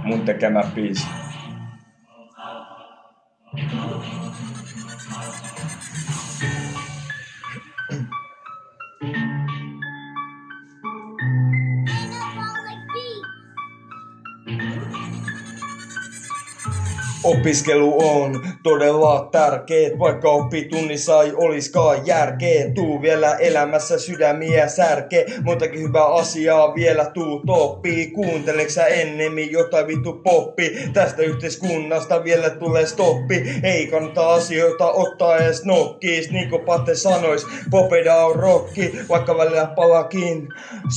Mun tekemä biisi. Opiskelu on todella tärkeet, vaikka oppitunnissa ei oliskaan järkeä. Tuu vielä elämässä sydämiä särkee, montakin hyvää asiaa vielä tuut oppii. Kuunteleksä sä ennemmin jotain vittu poppi? Tästä yhteiskunnasta vielä tulee stoppi. Ei kannata asioita ottaa edes nokkiis, niin kuin Pate sanois, popeda on rokki, vaikka välillä palakin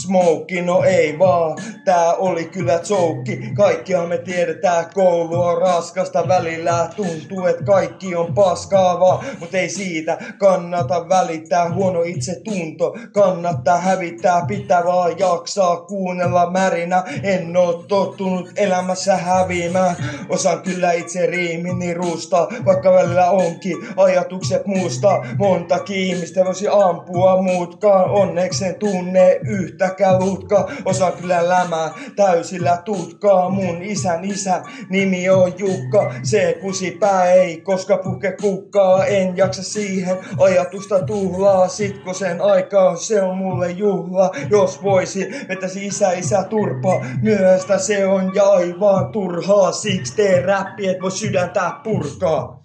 smoke. No ei vaan, tää oli kyllä joukki. Kaikkihan me tiedetään, koulu on raskasta. Välillä tuntuu, että kaikki on paskaa vaan, mut ei siitä kannata välittää. Huono itsetunto kannattaa hävittää, pitää vaan jaksaa kuunnella märinä. En oo tottunut elämässä häviämään, osaan kyllä itse riimini ruustaa, vaikka välillä onkin ajatukset muusta. Montakin ihmistä voisi ampua muutkaan, onneksi en tunne yhtäkään luutkaa. Osaan kyllä lämää täysillä tutkaa, mun isän isä nimi on Jukka. Se kusipää ei koska puke kukkaa, en jaksa siihen ajatusta tuhlaa. Sitko sen aikaa, se on mulle juhla. Jos voisi, vetäisi isä turpaa. Myöhäistä se on ja aivan turhaa, siksi tee räppi, et voi sydäntä purkaa.